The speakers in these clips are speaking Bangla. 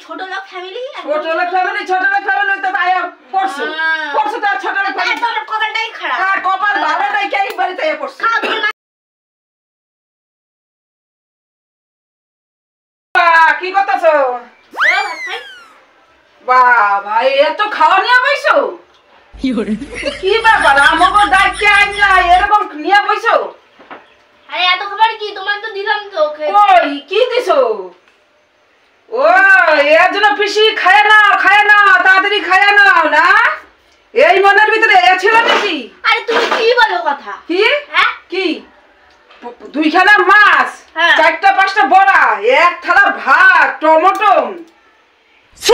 ছোট লোক ফ্যামিলি ছোট লোক ফ্যামিলি তো তাই পড়ছো পড়ছো তো ছোট লোক ফ্যামিলি তোমার কপালটাই খারাপ আর কপাল ভালো নাই কে এই বাড়িতে পড়ছো কি করতেছো বাবা এত খাওয়া নিয়ে বইছো কি ব্যাপার আমাকে ডাকতে আইনা এরকম নিয়ে বইছো আরে এত খাবার কি তোমার তো দিলাম তো কই কি দিছো ও এর জন্য পিসি খায় না তাড়াতাড়ি খায় না না এই মনের ভিতরে এ ছিল নাকি আরে তুমি কি বলো কথা কি হ্যাঁ কি দুইখানা মাছ চারটা পাঁচটা বড়া এক থালা ভাত টমেটো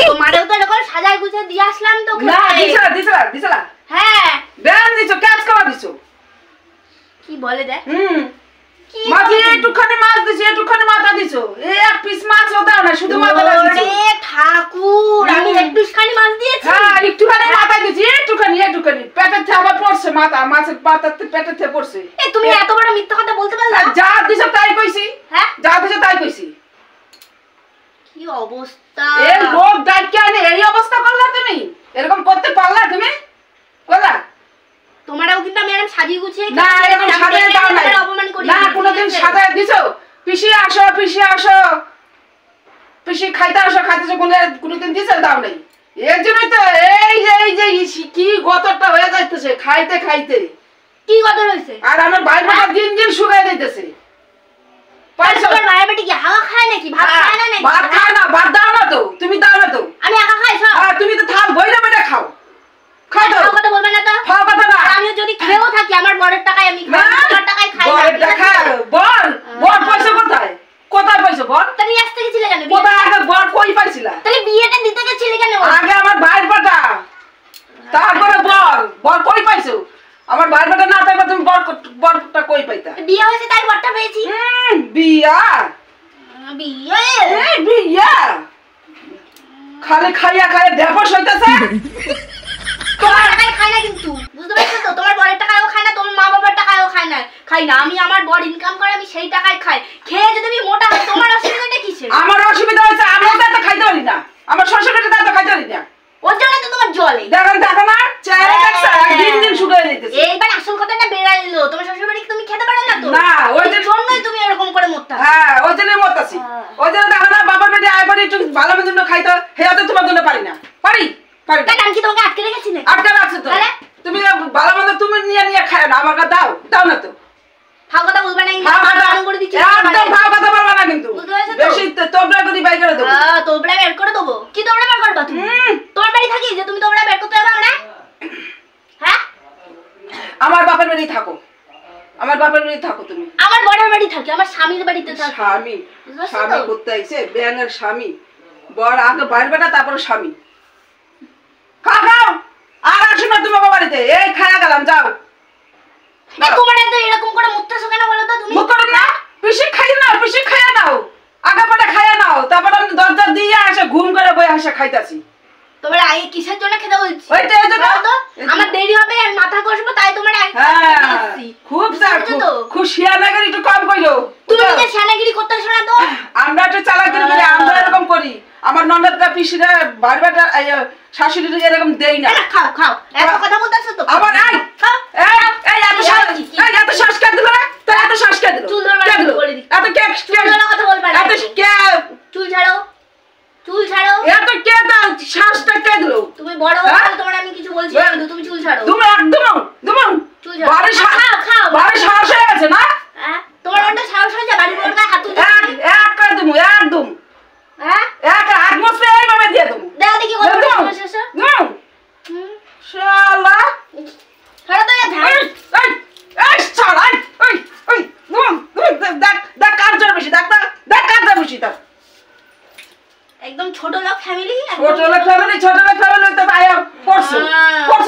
তোমারও তো এরকম সাজায় গুছিয়ে দিয়ে আসলাম তো না দিছলা হ্যাঁ দেন দিছো ক্যাচ করা দিছো কি বলে দেখ মাঝে একটুখানি মাছ দিছো একটুখানি মাথা দিছো এক পিস মাছও দাও না শুধু মাথাটা দিছো ওরে ঠাকুর আমি একটুখানি মাছ দিয়েছি হ্যাঁ একটুখানি মাথা দিছি একটুখানি পেটের থেকে আবার পড়ছে মাছের পাতাতে পেটের থেকে পড়ছে এ তুমি এত বড় মিথ্যা কথা বলতে পারলা যা দিছো তাই কইছি হ্যাঁ যা দিছো তাই কইছি কি অবস্থা এই লোক ডাইকে আনে এই অবস্থা করলা তুমি এরকম করতে পারলা তুমি করলা তোমারও কিন্তু ম্যাডাম সাজিয়ে গুছিয়ে না এরকম সাজায় দাও না অপমান করি না কোনোদিন সাজায় দিছো পিসি আসো পিসি খাইতেছো কোনোদিন দিছো দাও নাই এর জন্যই তো এই যে কি গতরটা হয়ে যাইতেছে খাইতে কি গতর হইছে আর আমার ভাইটা দিন শুকায় যাইতেছে পাইছো তোর ভাই বেটি কি হাওয়া খায় নাকি ভাত খায় না নাকি ভাত খায় না ভাত দাও না তো তুমি দাও না তো আমি একা খাই সব আর তুমি তো থাল বইরা বেটা খাও দাও কথা বলবে না তো খাও কথা না আমি যদি খেয়েও থাকি আমার বড়ের টাকায় আমি খাই তোমার টাকায় খাই বড়ের টাকা বড় পয়সা কোথায় পয়সা বড় তাহলে আসতে গেছিলে কেন কোথায় আগে বড় কই পাইছিলা তাহলে বিয়েটা দিতে গেছিলে কেন আগে আমার ভাইয়ের বেটা তারপরে বড় কই পাইছো আমার ভাইয়ের বেটা না থাকলে তুমি বড়টা কই পাইতা বিয়ে হয়েছে তাই বড়টা পেয়েছি বিয়া খালি খাইয়া ডেপস হইতাছে তোমার টাকায় খায় না কিন্তু বুঝতে পারছো তো তোমার বড়ের টাকায়ও খায় না তোমার মা বাবার টাকায়ও খাই না আমি আমার বড় ইনকাম করে আমি সেই টাকায় খাই খেয়ে যদি আমি মোটা হই তোমার অসুবিধাটা কিসের আমার অসুবিধা হচ্ছে আমি তো খাইতে পারি না আমার শ্বশুরটা তো খাইতে পারি না ওর জন্য তো তোমার জলে দেখো না চেহারা দেখছ দিন শুকিয়ে যাইতেছে এইবার আসল কথাটা বেরাই এলো তোমার শ্বশুর বাড়ি তুমি খেতে পারো না তো না ওই জন্যই তুমি এরকম করে মরতা হ্যাঁ ওই জন্যই মরতাছি ওই জন্য দেখো না বাবার বেটি আইবারে একটু ভালো মন্দ খাইতো হেয়াতে তোমার জন্য পারি না তাই আমি কি তোমাকে আটকে রেখেছি না আটকে রাখছো তো তুমি ভালো মন্দ তুমি নিয়ে খাও না আমাকে দাও না তো ফাও কথা বলবা না আমি করে দিচ্ছি একদম ফাও কথা বলবা না কিন্তু বেশি তোবড়া করে বাই করে দেব তোবড়া বের করে দেব কি তোবড়া বের করবা তুমি তোমার বাড়ি থাকি যে তুমি তোবড়া বের করতে পারবে না হ্যাঁ আমার বাপের বাড়ি থাকো তুমি আমার বড়ের বাড়ি থাকি আমার স্বামীর বাড়িতে থাকি স্বামী করতে আইছে ব্যাঙের স্বামী বড় আগে বাইরে বেটা তারপর স্বামী খাও আর আসো না তোমার বাড়িতে এই খায়া গেলাম যাও তোমার এত এরকম করে মুত্তাছো কেন বলো তো তুমি মুখ করো না পিসি খাইয়া নাও আগে পরে খাইয়া নাও তারপর আমি দরজা দিয়ে আসে ঘুম করে বই আসে খাইতাছি তোমার আগে কিসের জন্য খেতে বলছি ওইটা এই জন্য আমার দেরি হবে আর মাথা কষবো তাই তোমার খুব শিয়ানাগিরি একটু কম কইলো তুমি যে শিয়ানাগিরি করতেছ না তো আমরা একটু চালাকিরি করি আমরা এরকম করি আমার ননদটা পিসিরা বারবারটা শাশুড়ি এরকম দেই না খাও এত কথা বলতেছ তো আবার এই এত সংস্কার দিল না তো এত সংস্কার দিল চুল ধরবা এত কে কথা বলবা না এত কে চুল ছাড়ো এত কে দাও শ্বাসটা কে দিল তুমি বড় হও তোমার আমি কিছু বলছি না তুমি চুল ছাড়ো তুমি একদম চুল ছাড়ো খাও বাড়ি সাহস হয়ে গেছে না তোমার ওটা সাহস হয়ে যায় বাড়ির বড় হাত তুলে এক করে দেবো একদম এক আটমসে এইভাবে দিয়ে দেবো দাও দেখি কত বড় শেষ শালা ছাড়ো তো এই ছাড়াই ওই দেখ কার জোর বেশি দেখ কার জোর বেশি তার একদম ছোট লোক ফ্যামিলি তো তাই পড়ছো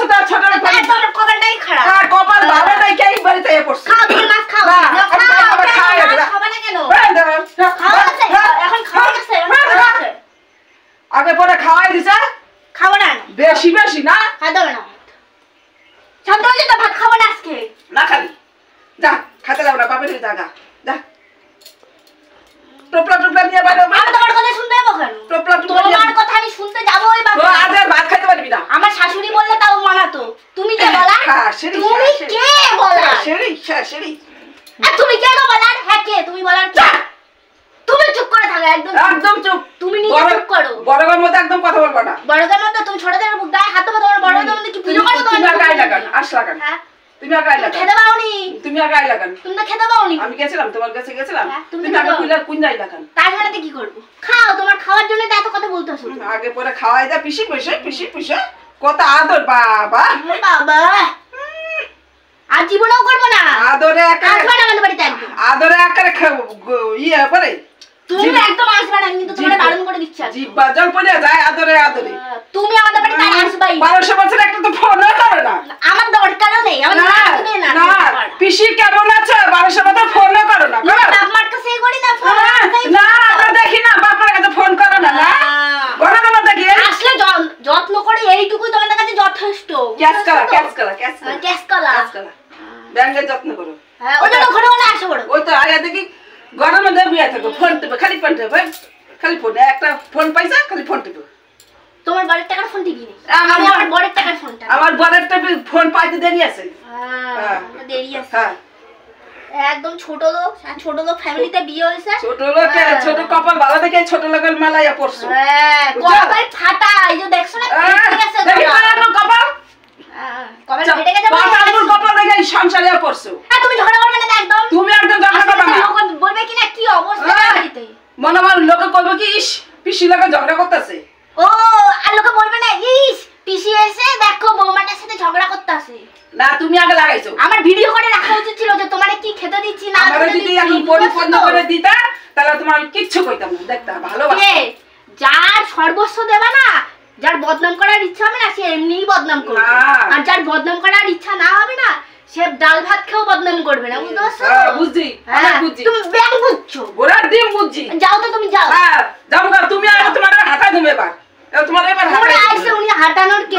তো ছোট লোক ফ্যামিলি তোমার কপালটাই খারাপ আর কপাল ভালো নাই কে এই বাড়িতে পড়ছো খাও তুমি মাছ খাও খাও না কেন এখন খাওয়া গেছে আগে পরে খাওয়াই দিছে খাবো না বেশি না খাবো না শান্ত হয়ে তো ভাত খাবো না আজকে না খালি যা খেতে যাও না বাপের জায়গা যা টুপলা নিয়ে বাইরে আমি তোমার কথা শুনতে যাবো কেন? টোপলা টোপলা তোমার কথা আমি শুনতে যাবোই বা তো আজ আর ভাত খাইতে পারবি না। আমার শাশুড়ি বললে তাও মানাতো। তুমি কে বলার? তুমি কে বলার? শাশুড়ি আর তুমি কে গো বলার? হ্যাঁ কে? তুমি বলার কে? তুমি চুপ করে থাকো একদম। একদম চুপ। তুমি নিজে চুপ করো। বড়দের মধ্যে একদম কথা বলবা না। বড়দের মধ্যে তুমি ছোটদের গায়ে হাত দেবো, তোমার বড়দের মধ্যে কি ভিডিও করো? তুমি আর গায়ে লাগান, আস লাগান। হ্যাঁ তুমি আর গায়ে লাগান। খেতে পাওনি? তুমি আর গায়ে লাগান। তুমি তো খেতে পাওনি। আমি গেছিলাম তোমার কাছে গেছিলাম। তুমি তুমি আগে কুইলা কুইন যাই লাগান। তার মানে কি করবো? খাও, তোমার খাওয়ার জন্য তো এত কথা বলতেছো। আগে পরে খাওয়াই দা পিসি পয়সা কত আদর বাবা বাবা। আর জীবনেও করবো না। আদরে একা আসবে না আমাদের বাড়িতে একদম। আদরে একা ইয়ে পরে তুমি একদম আসবে না, কিন্তু তোমার বারণ করে দিচ্ছি। জিব্বা জল পড়ে যায় আদরে আদরে। তুমি আমাদের বাড়িতে আসবাই। 1200 বছর একটা তো ফোন করে না। আমার দরকারও নেই, আমার লাগবে না। না পিসি কেমন আছে? 1200 বছর ফোন করো না। বাপ মার কাছে করি না ফোন। না আমরা দেখি না বাবার কাছে ফোন করো না। না ঘরে না দেখি আসলে যত্ন করে এইটুকুই তোমাদের কাছে যথেষ্ট। ক্যাসকালা ব্যাঙ্গের যত্ন করো। হ্যাঁ ওই জন্য ঘরে ঘরে আসে বড়। ওই তো আয়া দেখি ঘরের মধ্যে বিয়ে থাকো, ফোন টিপে খালি ফোন টিপে খালি ফোন একটা ফোন পাইছা খালি ফোন টিপে। তোমার বড়ের টাকার ফোন টিপি নি, আমি আমার বড়ের টাকার ফোনটা। আমার বড়ের টাকা ফোন পাইতে দেরি আছে। দেরি আছে। হ্যাঁ একদম ছোট লোক ফ্যামিলিতে বিয়ে হয়েছে। ছোট লোক ছোট কপাল ভালো দেখে ছোট লোকের মেলায় পড়ছো। হ্যাঁ কপাল ফাটা, এই যে দেখছো না ফেটে গেছে দেখি আমার কপাল। কপাল ফেটে গেছে আমার কপাল দেখে সংসারে পড়ছো। আর তুমি ঝগড়া করবে না একদম। তুমি একদম ঝগড়া করবে না। লোক বলবে কি না কি অবস্থা বাড়িতে। মনে হয় লোকে কইবে কি ইস পিসি লোকে ঝগড়া করতেছে। ও আর লোকে বলবে না ইস পিসি এসে দেখো বৌমাটার সাথে ঝগড়া করতেছে। না তুমি আগে লাগাইছো। আমার ভিডিও করে রাখা উচিত ছিল যে তোমারে কি খেতে দিচ্ছি না আমারে যদি এখন পরিপূর্ণ করে দিতা তাহলে তোমার কিচ্ছু কইতাম না, দেখতা ভালোবাসা। যার সর্বস্ব দেবা না, যার বদনাম করার ইচ্ছা হবে না সে এমনিই বদনাম করবে। আর যার বদনাম করার ইচ্ছা না হবে না সে ডাল ভাত খেয়েও বদনাম করবে না, বুঝতে পারছো? হ্যাঁ বুঝছি, আমি বুঝছি। তুমি ব্যাং বুঝছো, গোড়ার ডিম বুঝছি। যাও তো তুমি যাও। হ্যাঁ যাও গা, তুমি আর তোমার হাঁটা দেবে এবার। তোমার এবার হাঁটা। উনি হাঁটানোর কে?